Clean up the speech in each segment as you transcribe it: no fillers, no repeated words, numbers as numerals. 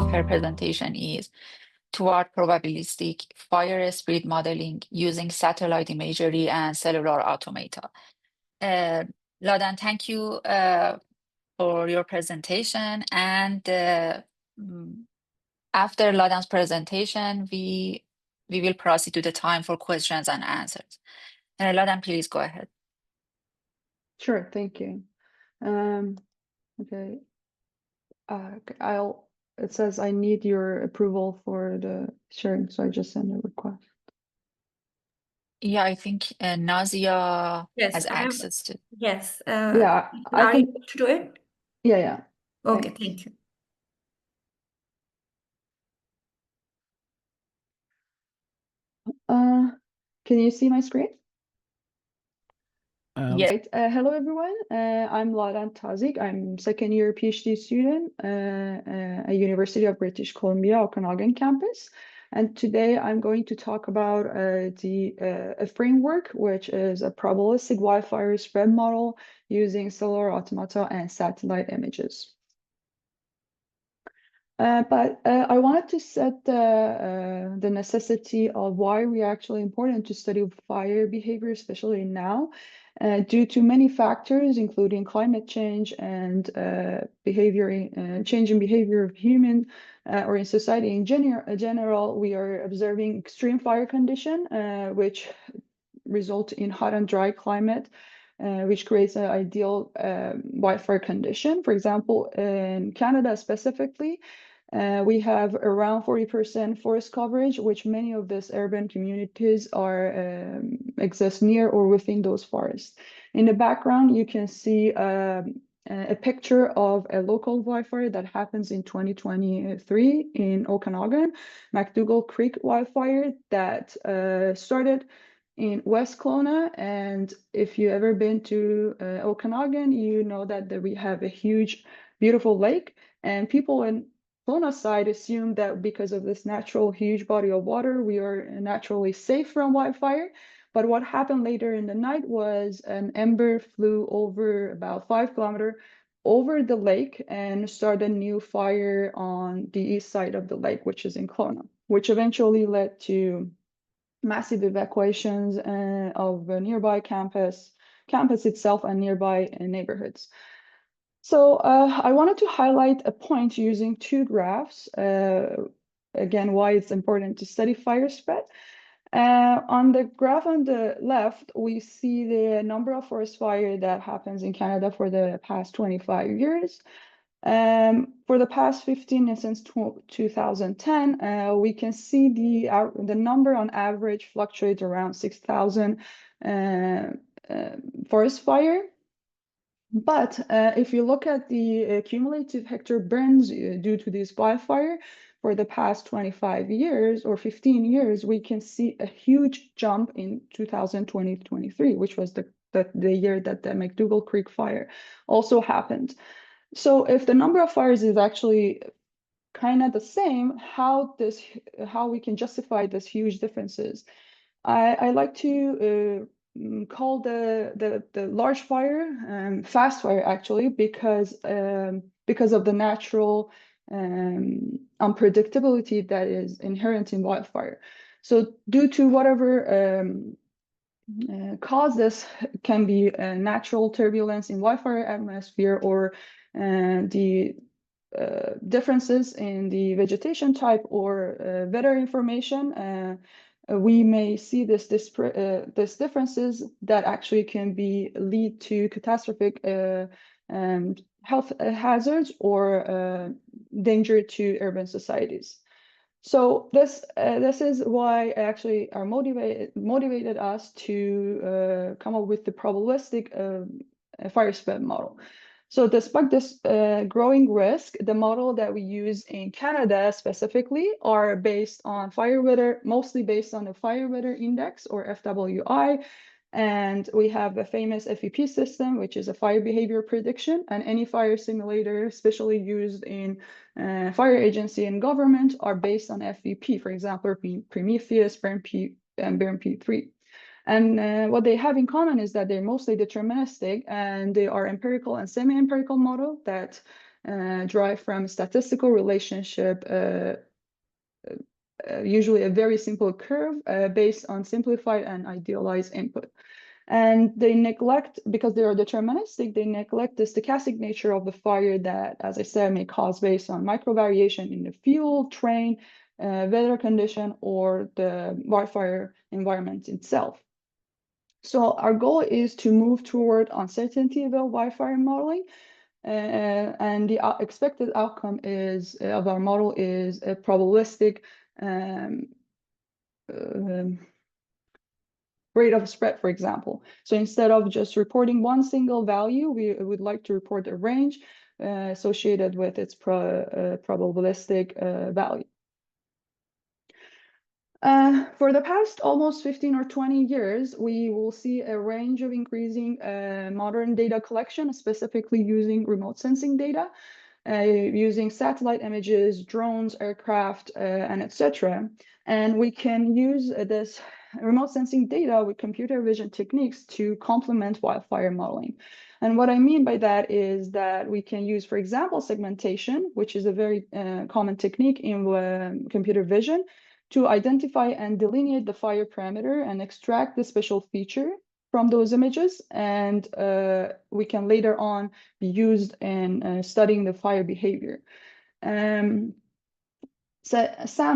of her presentation is toward probabilistic fire spread modeling using satellite imagery and cellular automata. Ladan, thank you for your presentation. And after Ladan's presentation, we will proceed to the time for questions and answers. Ladan, please go ahead. Sure, thank you. Okay. It says I need your approval for the sharing, so I just send a request. Yeah, I think Nazia Yes, has I have access to. Yes. Yeah, I Are can. you able to do it? Yeah. Okay, Thanks. thank you. Can you see my screen? Yes. Right. Hello, everyone. I'm Ladan Tazik. I'm second year PhD student at University of British Columbia, Okanagan campus. And today I'm going to talk about a framework, which is a probabilistic wildfire spread model using cellular automata and satellite images. But I wanted to set the necessity of why we actually important to study fire behavior, especially now, due to many factors, including climate change and change in behavior of human or in society in general. We are observing extreme fire condition, which result in hot and dry climate. Which creates an ideal wildfire condition. For example, in Canada specifically, we have around 40% forest coverage, which many of these urban communities exist near or within those forests. In the background, you can see a picture of a local wildfire that happens in 2023 in Okanagan, McDougall Creek wildfire that started in West Kelowna. And if you ever been to Okanagan, you know that we have a huge, beautiful lake, and people in Kelowna side assume that because of this natural huge body of water, we are naturally safe from wildfire. But what happened later in the night was an ember flew over about 5 kilometers over the lake and started a new fire on the east side of the lake, which is in Kelowna, which eventually led to massive evacuations of a nearby campus itself and nearby neighborhoods. So I wanted to highlight a point using two graphs. Again, why it's important to study fire spread. On the graph on the left, we see the number of forest fire that happens in Canada for the past 25 years. For the past 15 and since 2010, we can see the number on average fluctuates around 6,000 forest fire. But if you look at the cumulative hectare burns due to this wildfire for the past 25 years or 15 years, we can see a huge jump in 2020-23, which was the year that the McDougall Creek fire also happened. So if the number of fires is actually kind of the same, how we can justify this huge differences? I like to call the large fire fast fire, actually, because of the natural unpredictability that is inherent in wildfire. So due to whatever cause this, can be natural turbulence in wildfire atmosphere or the differences in the vegetation type or weather information, we may see this differences that actually can lead to catastrophic health hazards or danger to urban societies. So this is why actually are motivated us to come up with the probabilistic fire spread model. So despite this growing risk, the model that we use in Canada specifically are based on fire weather, mostly based on the fire weather index or FWI. And we have a famous FEP system, which is a fire behavior prediction, and any fire simulator, especially used in fire agency and government, are based on FEP, for example, Prometheus, BurnP, and BurnP3. And what they have in common is that they're mostly deterministic, and they are empirical and semi-empirical model that derived from a statistical relationship, usually a very simple curve based on simplified and idealized input. And they neglect, because they are deterministic, they neglect the stochastic nature of the fire that, as I said, may cause based on micro variation in the fuel, terrain, weather condition, or the wildfire environment itself. So our goal is to move toward uncertainty about wildfire modeling. And the expected outcome is of our model is a probabilistic rate of spread, for example. So instead of just reporting one single value, we would like to report a range associated with its probabilistic value. For the past almost 15 or 20 years, we will see a range of increasing modern data collection, specifically using remote sensing data, using satellite images, drones, aircraft, and etc. And we can use this remote sensing data with computer vision techniques to complement wildfire modeling. And what I mean by that is that we can use, for example, segmentation, which is a very common technique in computer vision, to identify and delineate the fire parameter and extract the special feature from those images. And we can later on be used in studying the fire behavior. SAM,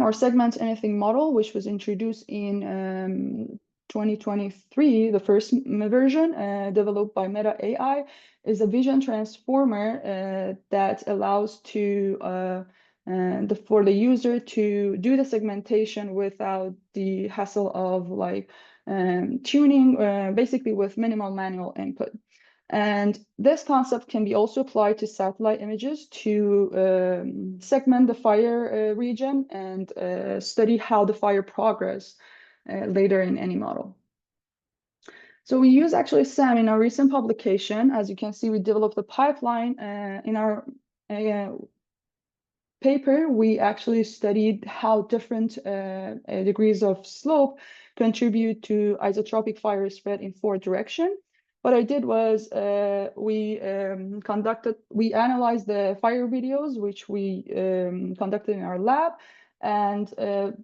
or Segment Anything Model, which was introduced in 2023, the first version developed by Meta AI, is a vision transformer that allows for the user to do the segmentation without the hassle of tuning, basically with minimal manual input. And this concept can be also applied to satellite images to segment the fire region and study how the fire progress later in any model. So we use actually SAM in our recent publication. As you can see, we developed a pipeline in our paper. We actually studied how different degrees of slope contribute to isotropic fire spread in 4 directions. What I did was we analyzed the fire videos, which we conducted in our lab. And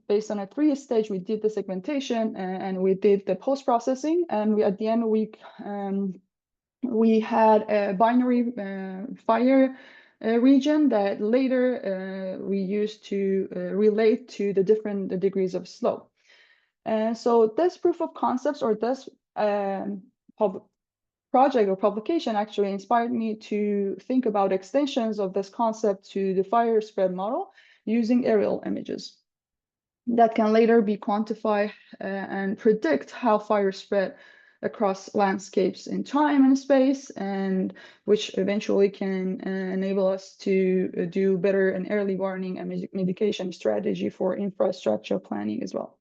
based on a 3-stage, we did the segmentation and we did the post-processing. And at the end, we had a binary fire region that later we used to relate to the different degrees of slope. And so this proof of concepts, or this project or publication, actually inspired me to think about extensions of this concept to the fire spread model using aerial images that can later be quantified and predict how fire spread across landscapes in time and space, and which eventually can enable us to do better and early warning and mitigation strategy for infrastructure planning as well.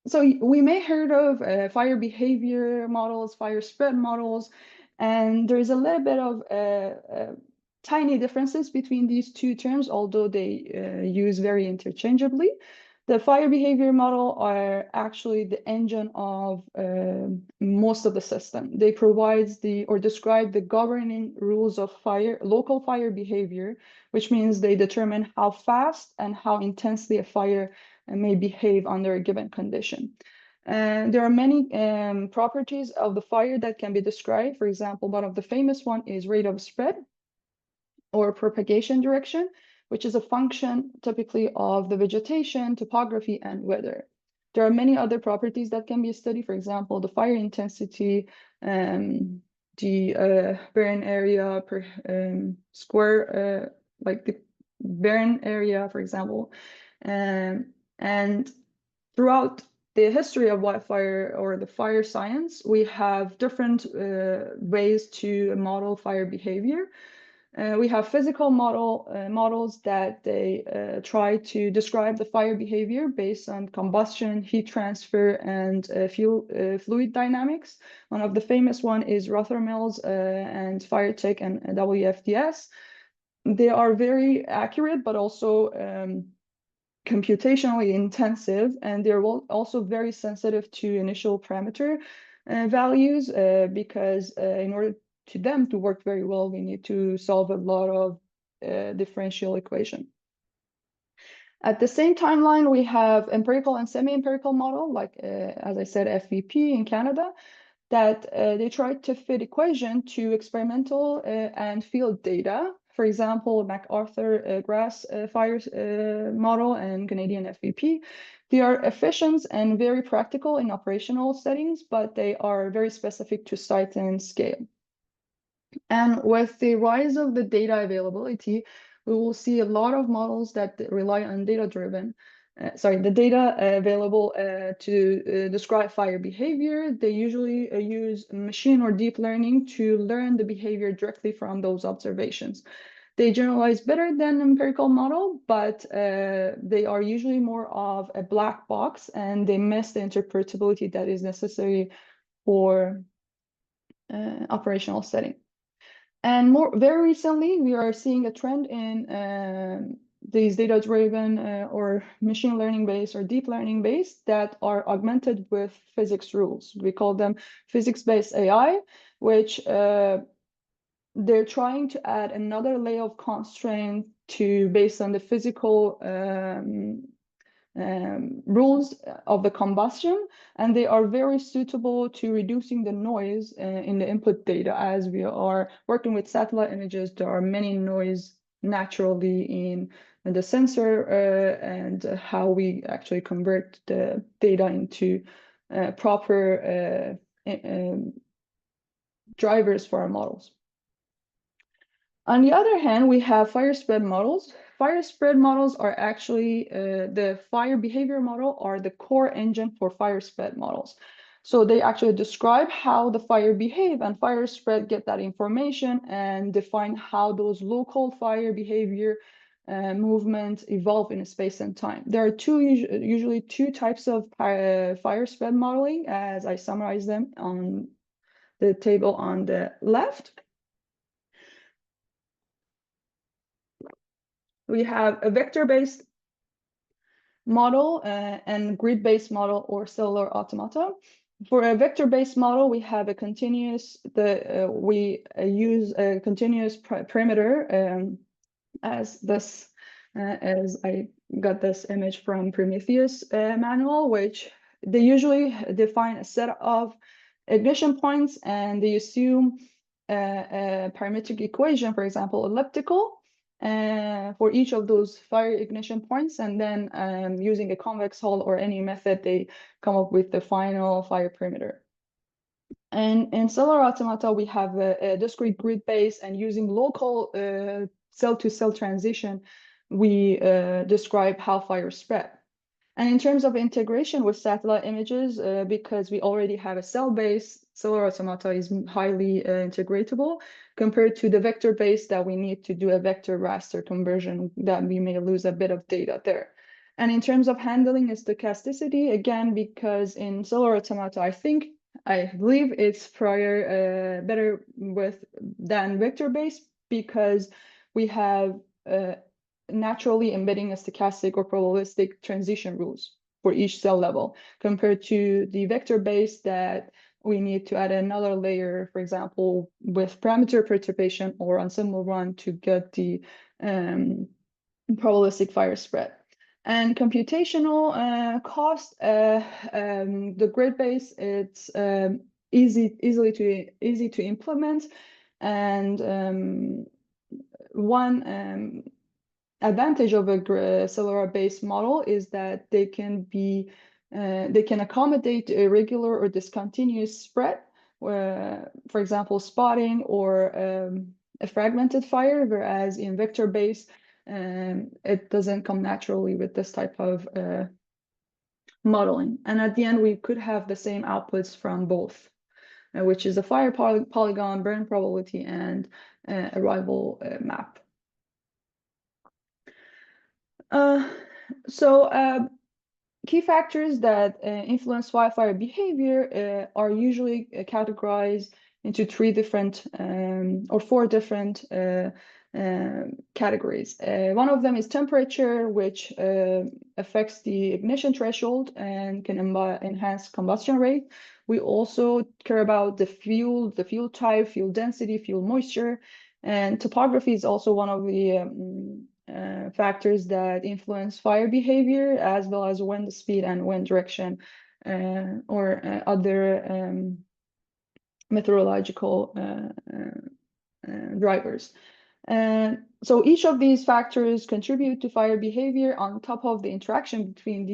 So we may heard of fire behavior models, fire spread models, and there's a little bit of tiny differences between these two terms, although they use very interchangeably. The fire behavior model are actually the engine of most of the system. They provide or describe the governing rules of local fire behavior, which means they determine how fast and how intensely a fire may behave under a given condition. And there are many properties of the fire that can be described. For example, one of the famous one is rate of spread or propagation direction, which is a function typically of the vegetation, topography, and weather. There are many other properties that can be studied. For example, the fire intensity, the burn area per square, like the burn area, for example. And throughout the history of wildfire or the fire science, we have different ways to model fire behavior. We have physical models that they try to describe the fire behavior based on combustion, heat transfer, and fluid dynamics. One of the famous one is Rothermill's and FireTech and WFDS. They are very accurate, but also computationally intensive, and they're also very sensitive to initial parameter values because in order to them to work very well, we need to solve a lot of differential equation. At the same timeline, we have empirical and semi-empirical model, like as I said, FVP in Canada, that they try to fit equation to experimental and field data. For example, MacArthur grass fire model and Canadian FVP. They are efficient and very practical in operational settings, but they are very specific to site and scale. And with the rise of the data availability, we will see a lot of models that rely on data-driven. The data available to describe fire behavior. They usually use machine or deep learning to learn the behavior directly from those observations. They generalize better than empirical model, but they are usually more of a black box, and they miss the interpretability that is necessary for operational setting. And very recently, we are seeing a trend in these data-driven or machine learning-based or deep learning-based that are augmented with physics rules. We call them physics-based AI, which they're trying to add another layer of constraint based on the physical rules of the combustion, and they are very suitable to reducing the noise in the input data. As we are working with satellite images, there are many noise naturally in the sensor and how we actually convert the data into proper drivers for our models. On the other hand, we have fire spread models. Fire spread models are actually the fire behavior model are the core engine for fire spread models. So they actually describe how the fire behave, and fire spread get that information and define how those local fire behavior movements evolve in space and time. There are usually two types of fire spread modeling, as I summarize them on the table on the left. We have a vector-based model and grid-based model or cellular automata. For a vector-based model, we have a continuous, we use a continuous perimeter as this, as I got this image from Prometheus manual, which they usually define a set of ignition points, and they assume a parametric equation, for example, elliptical, for each of those fire ignition points, and then using a convex hull or any method, they come up with the final fire perimeter. And in Cellular Automata, we have a discrete grid base, and using local cell-to-cell transition, we describe how fire spread. And in terms of integration with satellite images, because we already have a cell-based, Cellular Automata is highly integratable compared to the vector-based that we need to do a vector raster conversion that we may lose a bit of data there. And in terms of handling stochasticity, again, because in Cellular Automata, I believe it's better than vector-based, because we have naturally embedding a stochastic or probabilistic transition rules for each cell level, compared to the vector-based that we need to add another layer, for example, with parameter perturbation or ensemble run to get the probabilistic fire spread. And computational cost, the grid base, it's easy to implement, and one advantage of a cellular-based model is that they can accommodate a regular or discontinuous spread, where, for example, spotting or a fragmented fire, whereas in vector-based, it doesn't come naturally with this type of modeling. And at the end, we could have the same outputs from both, which is a fire polygon, burn probability, and arrival map. Key factors that influence wildfire behavior are usually categorized into four different categories. One of them is temperature, which affects the ignition threshold and can enhance combustion rate. We also care about the fuel type, fuel density, fuel moisture, and topography is also one of the factors that influence fire behavior, as well as wind speed and wind direction, or other meteorological drivers. And so each of these factors contribute to fire behavior on top of the interaction between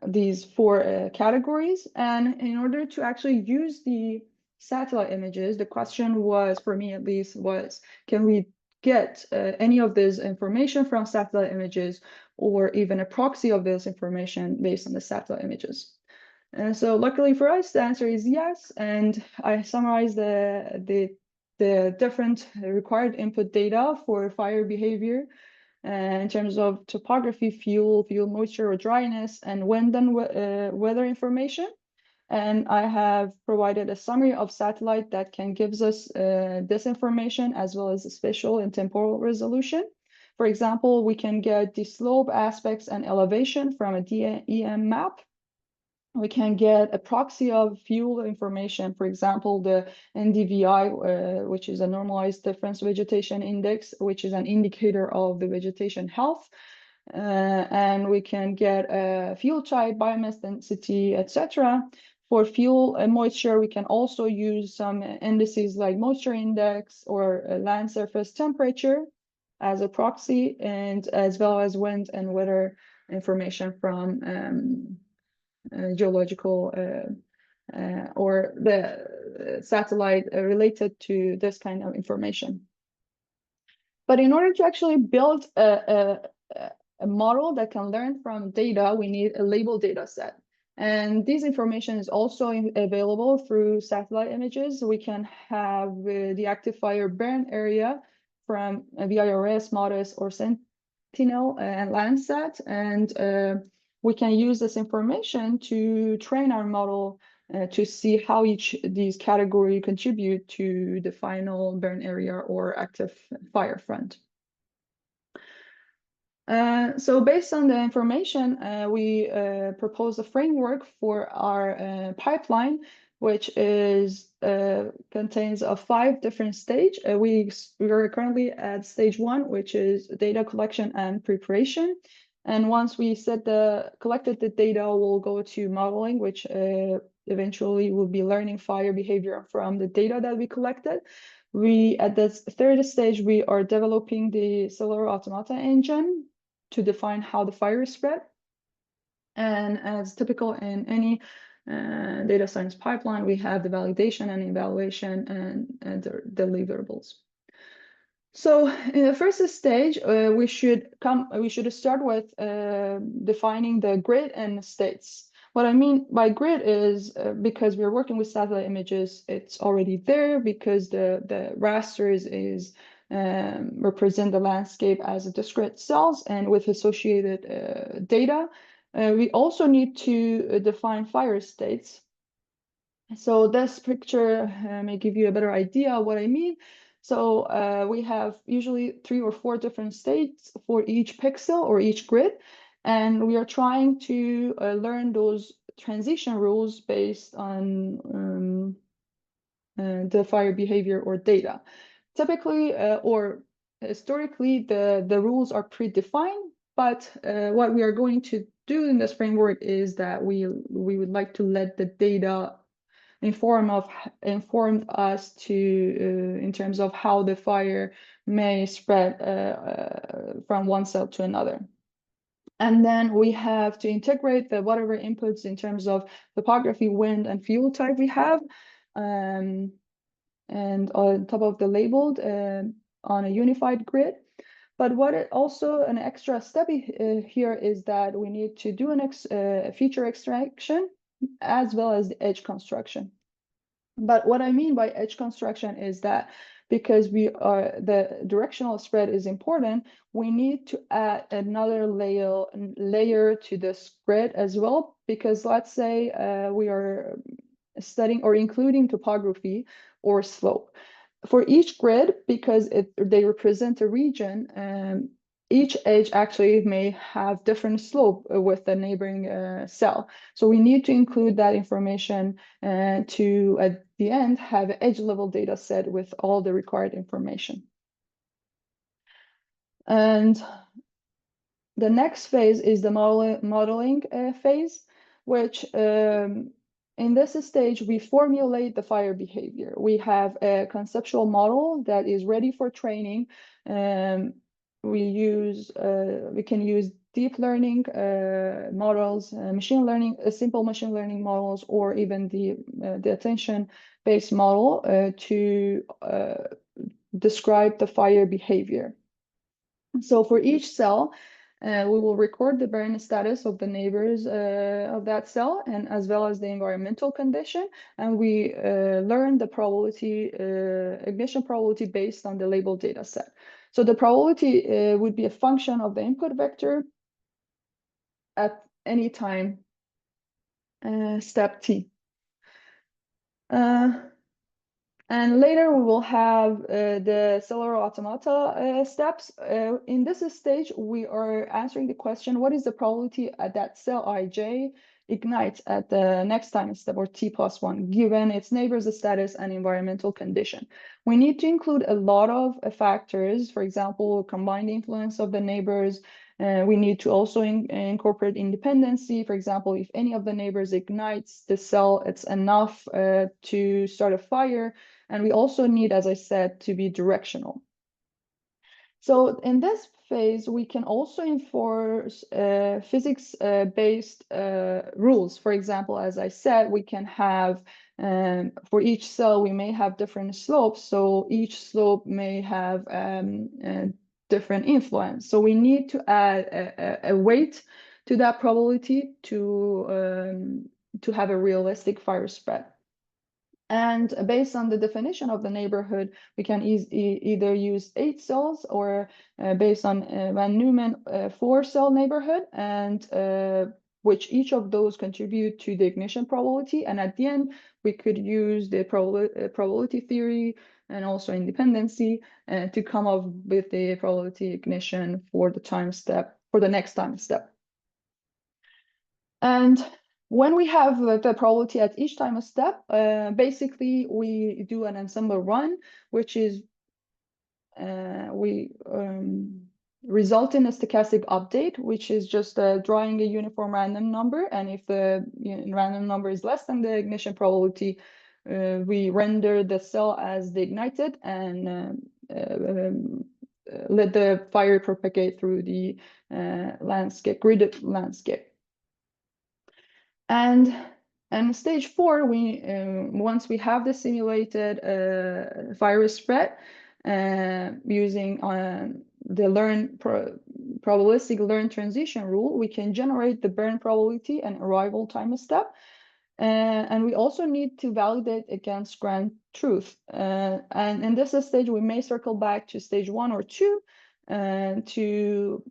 these four categories. And in order to actually use the satellite images, the question was, for me at least, was, can we get any of this information from satellite images, or even a proxy of this information based on the satellite images? And so luckily for us, the answer is yes. And I summarized the different required input data for fire behavior in terms of topography, fuel moisture or dryness, and wind and weather information. And I have provided a summary of satellite that can gives us this information, as well as the spatial and temporal resolution. For example, we can get the slope aspects and elevation from a DEM map. We can get a proxy of fuel information, for example, the NDVI, which is a normalized difference vegetation index, which is an indicator of the vegetation health. And we can get a fuel type, biomass density, etc. For fuel and moisture, we can also use some indices like moisture index or land surface temperature as a proxy, and as well as wind and weather information from geological or the satellite related to this kind of information. But in order to actually build a model that can learn from data, we need a label data set. And this information is also available through satellite images. We can have the active fire burn area from VIRS, MODIS, or Sentinel and Landsat. And we can use this information to train our model to see how each of these categories contribute to the final burn area or active fire front. So based on the information, we propose a framework for our pipeline, which is contains of 5 different stages. We are currently at stage 1, which is data collection and preparation. And once we collected the data, we'll go to modeling, which eventually will be learning fire behavior from the data that we collected. At this 3rd stage, we are developing the Cellular Automata engine to define how the fire is spread. And as typical in any data science pipeline, we have the validation and evaluation and the deliverables. So in the first stage, we should start with defining the grid and states. What I mean by grid is because we're working with satellite images, it's already there because the rasters represent the landscape as a discrete cells and with associated data. We also need to define fire states. So this picture may give you a better idea of what I mean. So we have usually 3 or 4 different states for each pixel or each grid. And we are trying to learn those transition rules based on the fire behavior or data. Typically or historically, the rules are predefined, but what we are going to do in this framework is that we would like to let the data inform us in terms of how the fire may spread from one cell to another. And then we have to integrate whatever inputs in terms of topography, wind, and fuel type we have. And on top of the labeled on a unified grid. But also an extra step here is that we need to do a feature extraction as well as the edge construction. But what I mean by edge construction is that because the directional spread is important, we need to add another layer to this grid as well, because let's say we are studying or including topography or slope. for each grid, because they represent a region, each edge actually may have different slope with the neighboring cell. So we need to include that information to, at the end, have an edge level data set with all the required information. And the next phase is the modeling phase, which in this stage, we formulate the fire behavior. We have a conceptual model that is ready for training. We can use deep learning models, machine learning, simple machine learning models, or even the attention-based model to describe the fire behavior. So for each cell, we will record the burn status of the neighbors of that cell, and as well as the environmental condition. And we learn the probability, ignition probability based on the labeled data set. So the probability would be a function of the input vector at any time, step t. And later we will have the cellular automata steps. In this stage, we are answering the question, what is the probability that cell ij ignites at the next time step, or t+1, given its neighbor's status and environmental condition? We need to include a lot of factors, for example, combined influence of the neighbors. We need to also incorporate independency. For example, if any of the neighbors ignites the cell, it's enough to start a fire. And we also need, as I said, to be directional. So in this phase, we can also enforce physics-based rules. For example, as I said, we can have, for each cell, we may have different slopes. So each slope may have different influence. So we need to add a weight to that probability to have a realistic fire spread. And based on the definition of the neighborhood, we can either use 8 cells, or based on Van Neumann 4-cell neighborhood, and which each of those contribute to the ignition probability. And at the end, we could use the probability theory and also independency to come up with the probability ignition for the time step, for the next time step. And when we have the probability at each time a step, basically we do an ensemble run, which is we result in a stochastic update, which is just drawing a uniform random number. And if the random number is less than the ignition probability, we render the cell as the ignited and let the fire propagate through the landscape, gridded landscape. And stage 4, we once we have the simulated fire spread using the probabilistic learn transition rule, we can generate the burn probability and arrival time step. And we also need to validate against ground truth. And in this stage, we may circle back to stage 1 or 2 to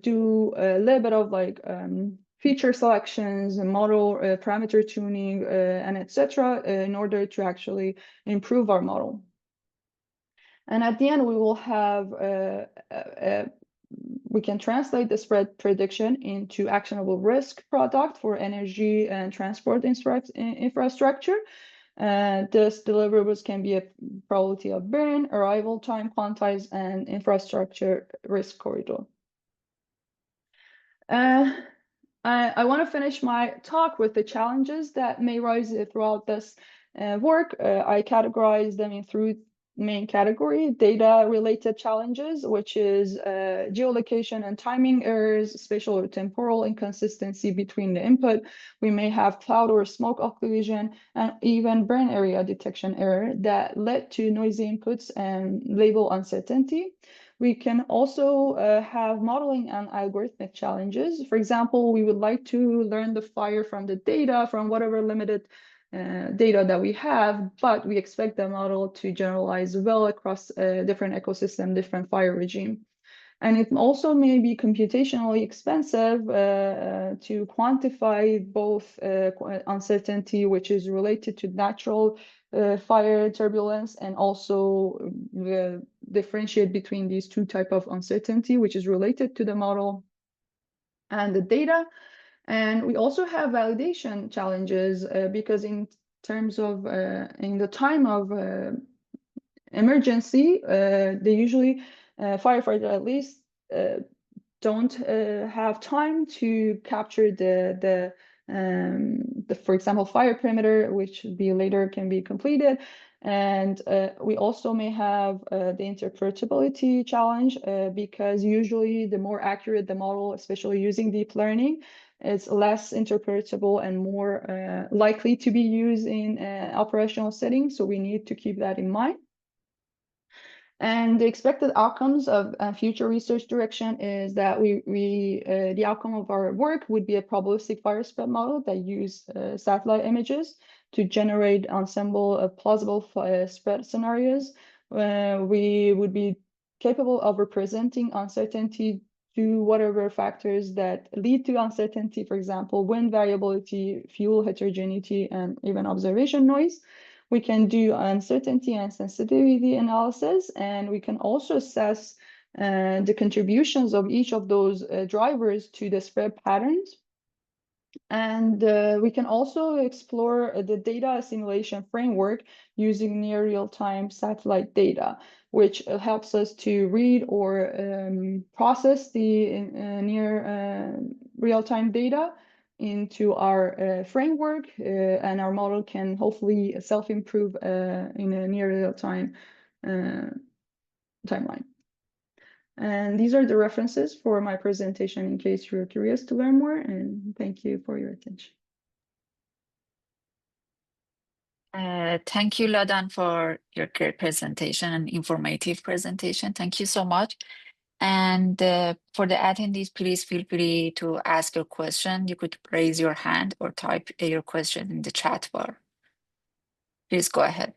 do a little bit of like feature selections and model parameter tuning and etc. In order to actually improve our model. And at the end, we will have we can translate the spread prediction into actionable risk product for energy and transport infrastructure. This deliverables can be a probability of burn, arrival time quantized, and infrastructure risk corridor. I want to finish my talk with the challenges that may rise throughout this work. I categorize them in 3 main categories: data-related challenges, which is geolocation and timing errors, spatial or temporal inconsistency between the input. We may have cloud or smoke occlusion, and even burn area detection error that led to noisy inputs and label uncertainty. We can also have modeling and algorithmic challenges. For example, we would like to learn the fire from the data, from whatever limited data that we have, but we expect the model to generalize well across different ecosystem, different fire regime. And it also may be computationally expensive to quantify both uncertainty, which is related to natural fire turbulence, and also differentiate between these two types of uncertainty, which is related to the model and the data. And we also have validation challenges because in terms of in the time of emergency, they usually firefighters at least don't have time to capture the for example, fire perimeter, which later can be completed. And we also may have the interpretability challenge because usually the more accurate the model, especially using deep learning, is less interpretable and more likely to be used in operational settings. So we need to keep that in mind. And the expected outcomes of future research direction is that the outcome of our work would be a probabilistic fire spread model that use satellite images to generate ensemble of plausible spread scenarios. We would be capable of representing uncertainty to whatever factors that lead to uncertainty, for example, wind variability, fuel heterogeneity, and even observation noise. We can do uncertainty and sensitivity analysis, and we can also assess the contributions of each of those drivers to the spread patterns. And we can also explore the data assimilation framework using near real-time satellite data, which helps us to read or process the near real-time data into our framework, and our model can hopefully self-improve in a near real-time timeline. And these are the references for my presentation in case you're curious to learn more, and thank you for your attention. Thank you, Ladan, for your great presentation and informative presentation. Thank you so much. And for the attendees, please feel free to ask your question. You could raise your hand or type your question in the chat bar. Please go ahead.